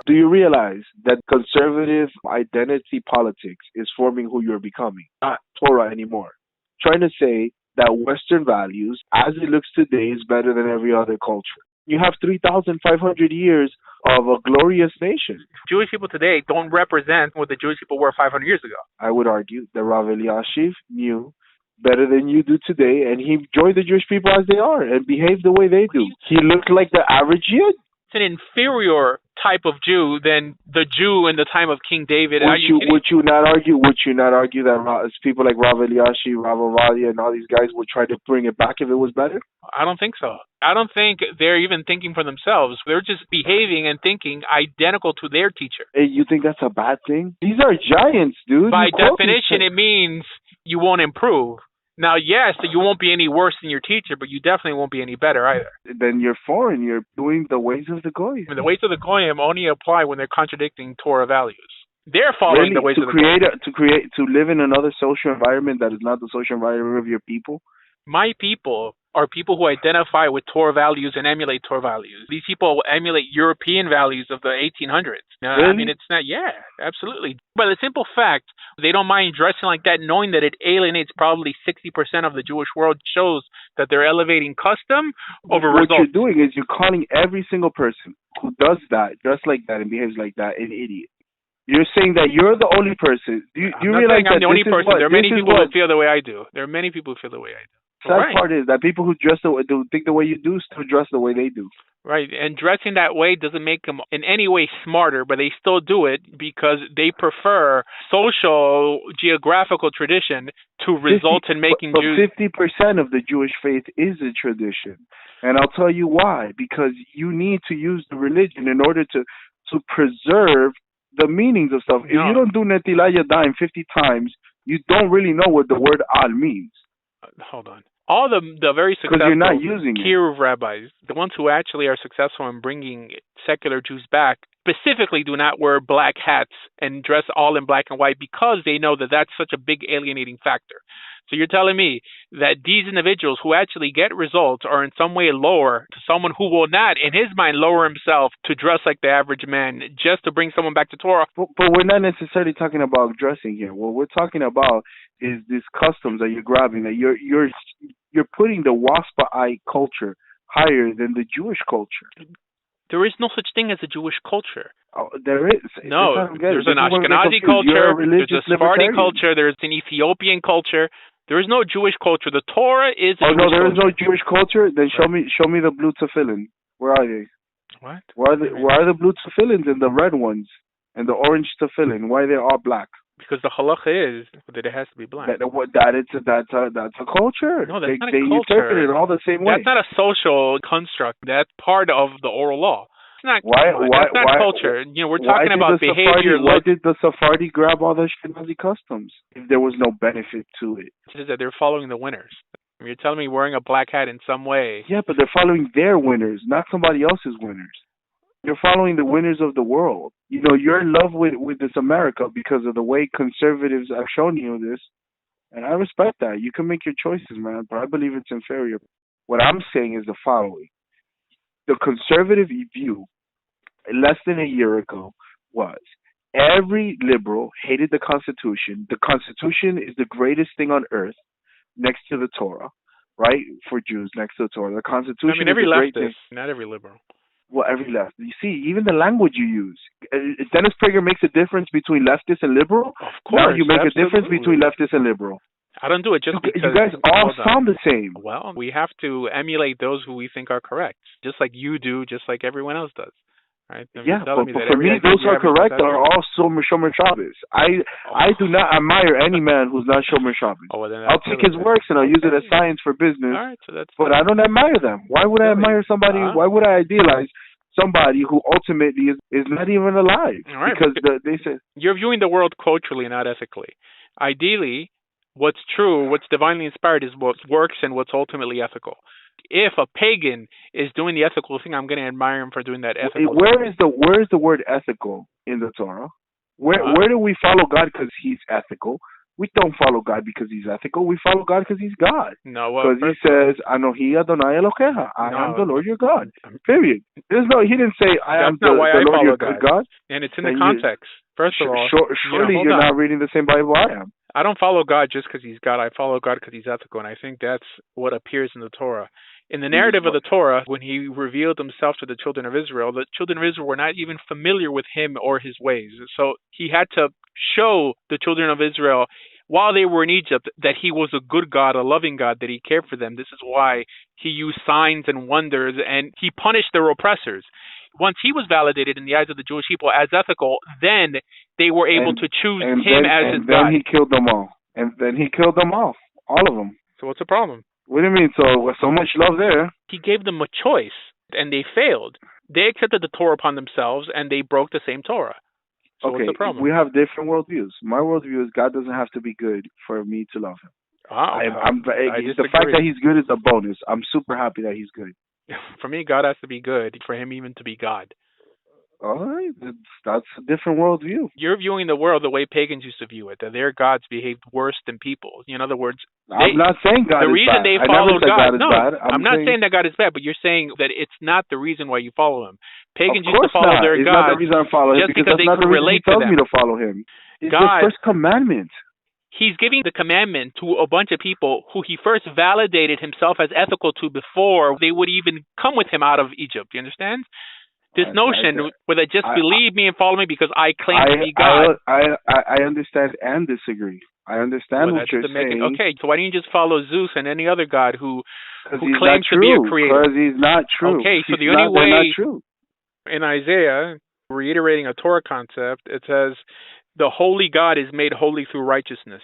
Do you realize that conservative identity politics is forming who you're becoming, not Torah anymore? Trying to say that Western values, as it looks today, is better than every other culture. You have 3,500 years of a glorious nation. Jewish people today don't represent what the Jewish people were 500 years ago. I would argue that Rabbi Asher knew better than you do today, and he joined the Jewish people as they are and behaved the way they do. He looked like the average Yid. It's an inferior type of Jew than the Jew in the time of King David. Would you not argue that people like Rabbi Asher, Rabbi Vadia, and all these guys would try to bring it back if it was better? I don't think so. I don't think they're even thinking for themselves. They're just behaving and thinking identical to their teacher. Hey, you think that's a bad thing? These are giants, dude. By definition, it means you won't improve. Now, yes, you won't be any worse than your teacher, but you definitely won't be any better either. Then you're foreign. You're doing the ways of the Goyim. The ways of the Goyim only apply when they're contradicting Torah values. They're following the ways of the Goyim. To live in another social environment that is not the social environment of your people? My people are people who identify with Torah values and emulate Torah values. These people emulate European values of the 1800s. Now, really? I mean, it's not, yeah, absolutely. By the simple fact, they don't mind dressing like that, knowing that it alienates probably 60% of the Jewish world, shows that they're elevating custom over results. What you're doing is you're calling every single person who does that, dressed like that, and behaves like that, an idiot. You're saying that you're the only person. Do you realize that I'm the only person? There are many people who feel the way I do. There are many people who feel the way I do. Sad part is that people who think the way you do still dress the way they do. Right, and dressing that way doesn't make them in any way smarter, but they still do it because they prefer social, geographical tradition to result in making Jews. But 50% of the Jewish faith is a tradition, and I'll tell you why. Because you need to use the religion in order to preserve the meanings of stuff. If you don't do Netilah Yadayim 50 times, you don't really know what the word Al means. Hold on. All the very successful you're not using Kiruv rabbis, the ones who actually are successful in bringing secular Jews back, specifically do not wear black hats and dress all in black and white because they know that that's such a big alienating factor. So you're telling me that these individuals who actually get results are in some way lower to someone who will not, in his mind, lower himself to dress like the average man just to bring someone back to Torah? But we're not necessarily talking about dressing here. What we're talking about is these customs that you're grabbing, that you're putting the Waspa-ite culture higher than the Jewish culture. There is no such thing as a Jewish culture. Oh, there is. No, there's an Ashkenazi culture, there's a Sephardi culture, there's an Ethiopian culture. There is no Jewish culture. The Torah is a Jewish culture. There is no Jewish culture? Then show me the blue tefillin. Where are they? What? Where are the blue tefillins and the red ones and the orange tefillin? Why are they all black? Because the halacha is that it has to be black. That's a culture. No, that's not a culture. They interpret it all the same way. That's not a social construct. That's part of the oral law. It's not. That's not culture. We're talking about behavior. Why did the Sephardi grab all the Ashkenazi customs if there was no benefit to it? It says that they're following the winners. You're telling me wearing a black hat in some way. Yeah, but they're following their winners, not somebody else's winners. You're following the winners of the world. You're in love with this America because of the way conservatives have shown you this. And I respect that. You can make your choices, man, but I believe it's inferior. What I'm saying is the following. The conservative view, less than a year ago, was every liberal hated the Constitution. The Constitution is the greatest thing on earth next to the Torah, right? For Jews, next to the Torah. The Constitution every is the great leftist, thing. not every liberal. Well, every left. You see, even the language you use. Dennis Prager makes a difference between leftist and liberal. Of course. Now you make a difference between leftist and liberal. I don't do it just because... You guys all sound the same. Well, we have to emulate those who we think are correct, just like you do, just like everyone else does. Right? Yeah, but for me, those are correct are all Shomer Shabbos. I do not admire any man who's not Shomer Shabbos. I'll take his works and I'll use it as science for business. All right, but I don't admire them. Why would I admire somebody? Why would I idealize somebody who ultimately is not even alive? All right, because they say you're viewing the world culturally, not ethically. Ideally, what's true, what's divinely inspired is what works and what's ultimately ethical. If a pagan is doing the ethical thing, I'm going to admire him for doing that ethical thing. Where is the word ethical in the Torah? Where do we follow God because he's ethical? We don't follow God because he's ethical. We follow God because he's God. No, well, Because he says, "Anohi Adonai Elokecha." I am the Lord your God. Period. He didn't say, "I am the Lord your good God." And it's in the context. First of all, surely you're not reading the same Bible I am. I don't follow God just because he's God. I follow God because he's ethical, and I think that's what appears in the Torah. In the narrative of the Torah, when he revealed himself to the children of Israel, the children of Israel were not even familiar with him or his ways. So he had to show the children of Israel while they were in Egypt that he was a good God, a loving God, that he cared for them. This is why he used signs and wonders, and he punished their oppressors. Once he was validated in the eyes of the Jewish people as ethical, then they were able to choose him as his God. And then he killed them all. All of them. So what's the problem? What do you mean? So much love there. He gave them a choice, and they failed. They accepted the Torah upon themselves, and they broke the same Torah. So okay, what's the problem? We have different worldviews. My worldview is God doesn't have to be good for me to love him. The fact that he's good is a bonus. I'm super happy that he's good. For me, God has to be good for him even to be God. All right, that's a different worldview. You're viewing the world the way pagans used to view it, that their gods behaved worse than people. In other words, I'm not saying God is bad. The reason they followed God, no, I'm not saying that God is bad, but you're saying that it's not the reason why you follow him. Pagans used to follow their gods. It's not the reason I follow him just because they could relate to them. He tells me to follow him. It's the first commandment. He's giving the commandment to a bunch of people who he first validated himself as ethical to before they would even come with him out of Egypt. You understand? This notion where they just believe me and follow me because I claim to be God. I understand and disagree. I understand what you're saying. Okay, so why don't you just follow Zeus and any other god who claims to be a creator? Because he's not true. Okay, so the only way in Isaiah, reiterating a Torah concept, it says the holy God is made holy through righteousness.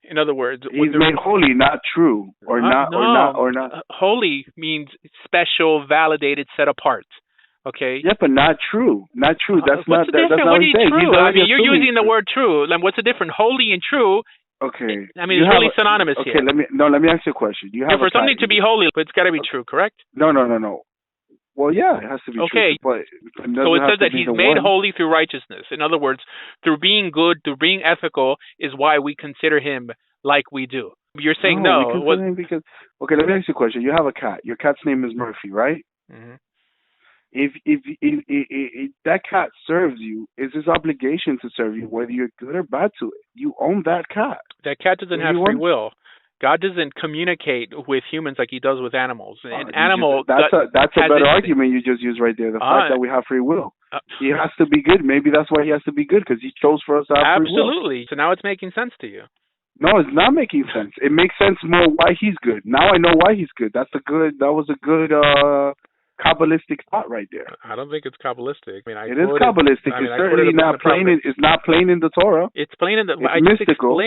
In other words, he's made holy, not true, or not. Holy means special, validated, set apart. Okay. Yeah, but not true. Not true. That's not. That's not what he's saying. True? I mean, you're using the word true. Then what's the difference? Holy and true. Okay. I mean, it's really synonymous here. Okay. Let me ask you a question. For something to be holy, it's got to be true, correct? No. Well, yeah, it has to be true. But so it says that he's made holy through righteousness. In other words, through being good, through being ethical, is why we consider him like we do. You're saying no. Because let me ask you a question. You have a cat. Your cat's name is Murphy, right? Mm-hmm. If that cat serves you, it's his obligation to serve you, whether you're good or bad to it. You own that cat. That cat doesn't have free will. God doesn't communicate with humans like he does with animals. An animal that's a better argument you just used right there. The fact that we have free will. He has to be good. Maybe that's why he has to be good, because he chose for us to have free will. Absolutely. So now it's making sense to you. No, it's not making sense. It makes sense more why he's good. Now I know why he's good. That was a good Kabbalistic thought right there. I don't think it's Kabbalistic. I mean, it is Kabbalistic. It's certainly not plain. It's not plain in the Torah. It's plain in the. It's mystical.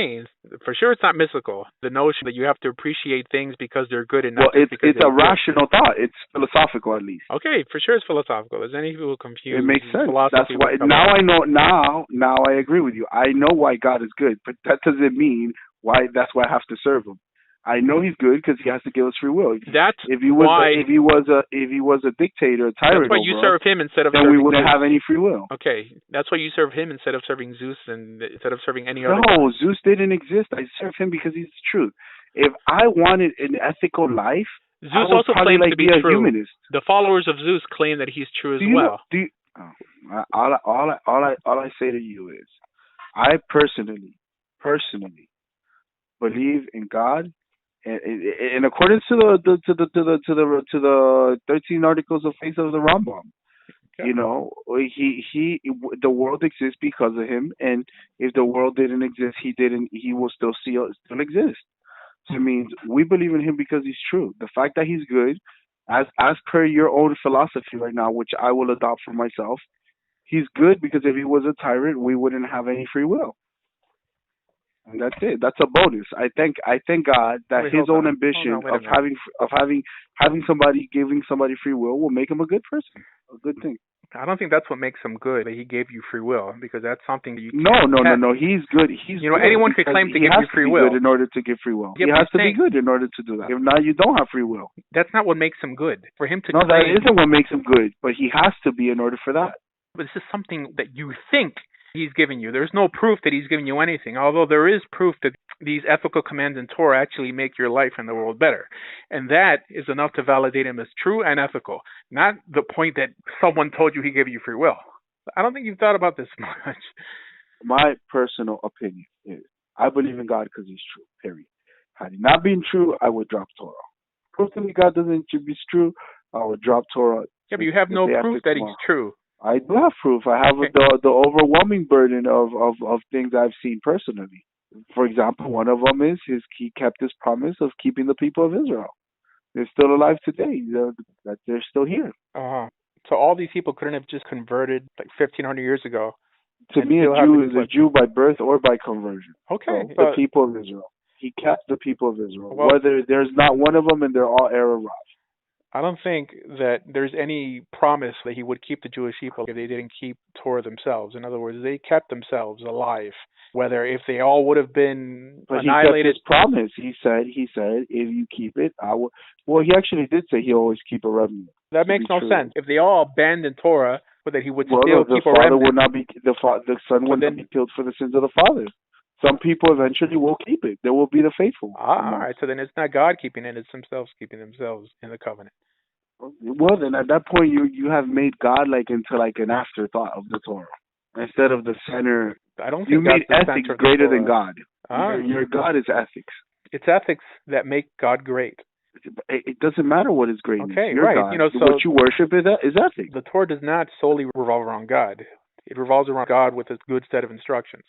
For sure, it's not mystical. The notion that you have to appreciate things because they're good and not it's a rational thought. It's philosophical, at least. Okay, for sure, it's philosophical. There's any people who confuse. It makes sense. That's why. Now I know. Now I agree with you. I know why God is good, but that doesn't mean why. That's why I have to serve him. I know he's good because he has to give us free will. That's if he was a dictator, a tyrant, that's why you serve him instead of. Then we wouldn't have any free will. Okay, that's why you serve him instead of serving Zeus and instead of serving any other. No, Zeus didn't exist. I serve him because he's the truth. If I wanted an ethical life, Zeus also claims to be a true. Humanist. The followers of Zeus claim that he's true as well. All I say to you is, I personally believe in God. In accordance to the 13 articles of faith of the Rambam, the world exists because of him, and if the world didn't exist, he will still exist. So it means we believe in him because he's true. The fact that he's good, as per your own philosophy right now, which I will adopt for myself, he's good because if he was a tyrant, we wouldn't have any free will. And that's it. That's a bonus. I thank God that his own ambition of having somebody, giving somebody free will make him a good person, a good thing. I don't think that's what makes him good. That he gave you free will, because that's something that you. No. He's good. He's anyone could claim to give you free will. Good in order to give free will. He has to be good in order to do that. If not, you don't have free will. That's not what makes him good. For him to. No, that isn't what makes him good. But he has to be in order for that. But this is something that you think he's giving you. There's no proof that he's giving you anything, although there is proof that these ethical commands in Torah actually make your life and the world better. And that is enough to validate him as true and ethical, not the point that someone told you he gave you free will. I don't think you've thought about this much. My personal opinion is I believe in God because he's true, period. Had he not been true, I would drop Torah. Proof to me God doesn't should be true, I would drop Torah. Yeah, but you have no proof that he's true. I do have proof. I have the overwhelming burden of things I've seen personally. For example, one of them is he kept his promise of keeping the people of Israel. They're still alive today. They're still here. So all these people couldn't have just converted like 1,500 years ago. To me, a Jew is a Jew by birth or by conversion. Okay. So, the people of Israel. He kept the people of Israel. Whether there's not one of them and they're all Arab Rav. I don't think that there's any promise that he would keep the Jewish people if they didn't keep Torah themselves. In other words, they kept themselves alive. Whether if they all would have been annihilated. He kept his promise. He said, if you keep it, I will. Well, he actually did say he'll always keep a remnant. That makes no sense. If they all abandoned Torah, but that he would still keep a remnant. The son would not be killed for the sins of the father. Some people eventually will keep it. There will be the faithful. All right. So then it's not God keeping it; it's themselves keeping themselves in the covenant. Well, then at that point you have made God into an afterthought of the Torah instead of the center. I don't think you made ethics greater than God. Your God is ethics. It's ethics that make God great. It doesn't matter what is great. Okay, right. God. So what you worship is ethics. The Torah does not solely revolve around God. It revolves around God with a good set of instructions.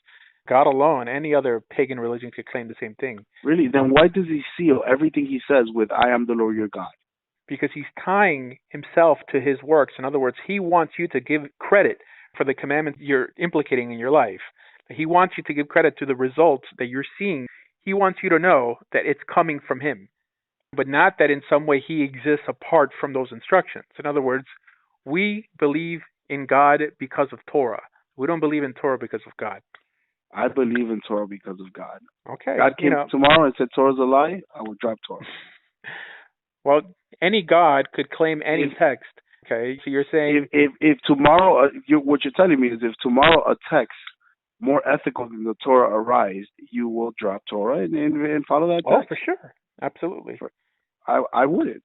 God alone, any other pagan religion could claim the same thing. Really? Then why does he seal everything he says with, I am the Lord your God? Because he's tying himself to his works. In other words, he wants you to give credit for the commandments you're implicating in your life. He wants you to give credit to the results that you're seeing. He wants you to know that it's coming from him, but not that in some way he exists apart from those instructions. In other words, we believe in God because of Torah. We don't believe in Torah because of God. I believe in Torah because of God. Okay. God came tomorrow and said Torah's a lie, I would drop Torah. Well, any God could claim any text. Okay, so you're saying if tomorrow, what you're telling me is if tomorrow a text more ethical than the Torah arise, you will drop Torah and follow that text. Oh, for sure, absolutely. I wouldn't.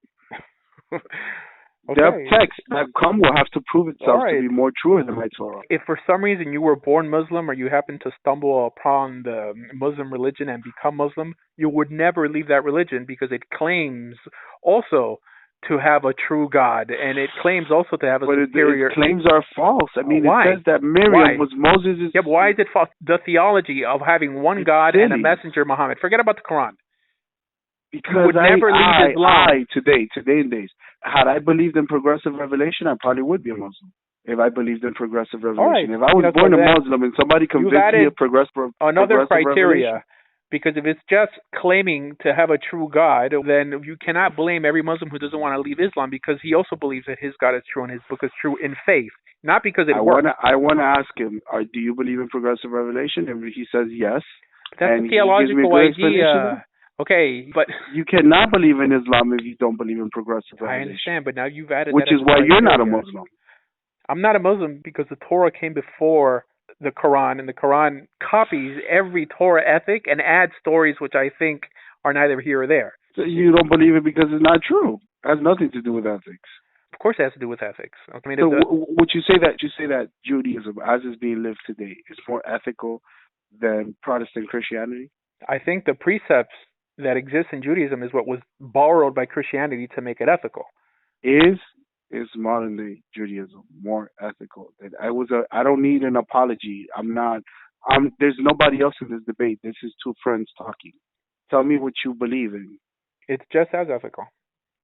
Okay. The text that come will have to prove itself to be more true than my Torah. If for some reason you were born Muslim or you happen to stumble upon the Muslim religion and become Muslim, you would never leave that religion because it claims also to have a true God, and it claims also to have a superior... But its claims are false. I mean, why? It says that Miriam was Moses'... Yeah, but why is it false? The theology of having one God and a messenger, Muhammad. Forget about the Quran. Because today in days, had I believed in progressive revelation, I probably would be a Muslim. If I believed in progressive revelation. If I was born a Muslim and somebody convinced me of progressive criteria, revelation. Because if it's just claiming to have a true God, then you cannot blame every Muslim who doesn't want to leave Islam because he also believes that his God is true and his book is true in faith, not because it works. I want to ask him, do you believe in progressive revelation? And he says yes. That's a theological idea. Okay, but you cannot believe in Islam if you don't believe in progressive revelation. I understand, but now you've added which is why you're not a Muslim. I'm not a Muslim because the Torah came before the Quran, and the Quran copies every Torah ethic and adds stories which I think are neither here or there. So you don't believe it because it's not true. It has nothing to do with ethics. Of course, it has to do with ethics. I mean, so would you say that Judaism, as is being lived today, is more ethical than Protestant Christianity? I think the precepts that exists in Judaism is what was borrowed by Christianity to make it ethical. Is modern day Judaism more ethical? I don't need an apology. There's nobody else in this debate. This is two friends talking. Tell me what you believe in. It's just as ethical.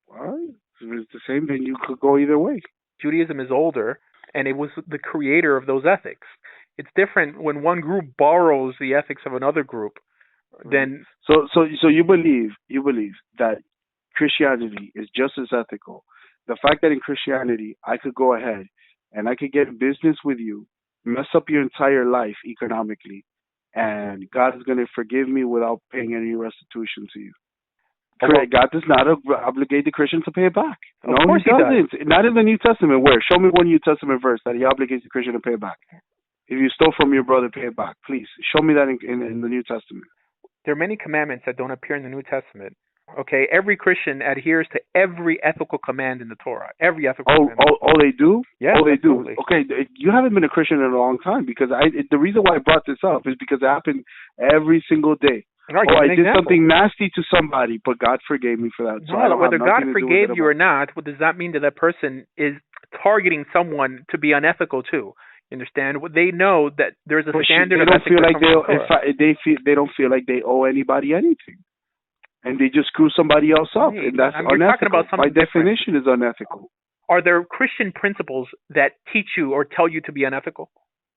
All right. If it's the same, then you could go either way. Judaism is older, and it was the creator of those ethics. It's different when one group borrows the ethics of another group. Then so you believe that Christianity is just as ethical. The fact that in Christianity I could go ahead and I could get in business with you, mess up your entire life economically, and God is going to forgive me without paying any restitution to you. God does not obligate the Christian to pay it back. No, he doesn't. Not in the New Testament. Where? Show me one New Testament verse that he obligates the Christian to pay it back. If you stole from your brother, pay it back. Please show me that in the New Testament. There are many commandments that don't appear in the New Testament. Okay, every Christian adheres to every ethical command in the Torah. Every ethical command. They do? Yes, they absolutely. do. Okay, you haven't been a Christian in a long time because the reason why I brought this up is because it happened every single day. I did something nasty to somebody, but God forgave me for that. So no, whether God forgave you or not, what does that mean that person is targeting someone to be unethical too? You understand? They know that there's a standard of ethics. They don't feel like they owe anybody anything. And they just screw somebody else up, and that's unethical. By definition, is unethical. Are there Christian principles that teach you or tell you to be unethical?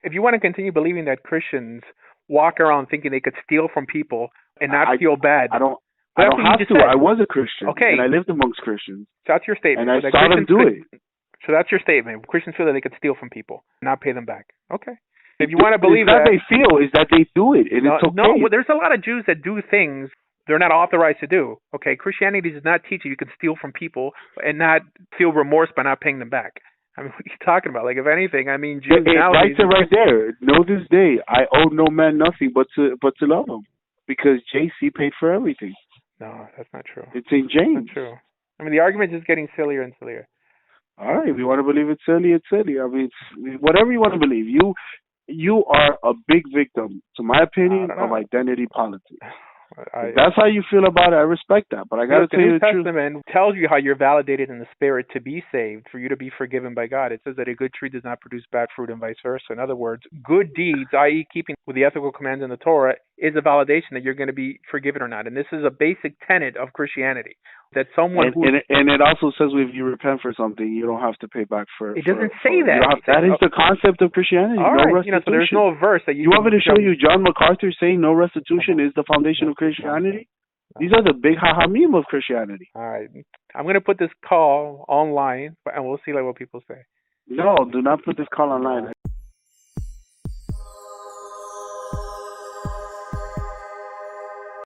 If you want to continue believing that Christians walk around thinking they could steal from people and not feel bad, I don't have to. I was a Christian, and I lived amongst Christians. So that's your statement. And I saw them do it. So that's your statement. Christians feel that they could steal from people and not pay them back. Okay. If you want to believe that, they feel is that they do it, and it's okay. No, there's a lot of Jews that do things they're not authorized to do. Okay, Christianity does not teach you can steal from people and not feel remorse by not paying them back. I mean, what are you talking about? Like, if anything, I mean, Jews nowadays... Right there. Know this day, I owe no man nothing but to love him, because JC paid for everything. No, that's not true. It's in James. That's not true. I mean, the argument is just getting sillier and sillier. All right, if you want to believe it's silly, it's silly. I mean, it's, whatever you want to believe. You are a big victim, to my opinion, of identity politics. If that's how you feel about it, I respect that. But I got to tell you the truth. The New Testament tells you how you're validated in the Spirit to be saved, for you to be forgiven by God. It says that a good tree does not produce bad fruit and vice versa. In other words, good deeds, i.e. keeping with the ethical commands in the Torah, is a validation that you're going to be forgiven or not. And this is a basic tenet of Christianity. That someone and it also says if you repent for something, you don't have to pay back for it. It doesn't say that. That is the concept of Christianity. All right, no restitution. So there's no verse that you want me to show you John MacArthur saying no restitution is the foundation of Christianity? These are the big hachamim of Christianity. All right. I'm going to put this call online, and we'll see what people say. No, do not put this call online.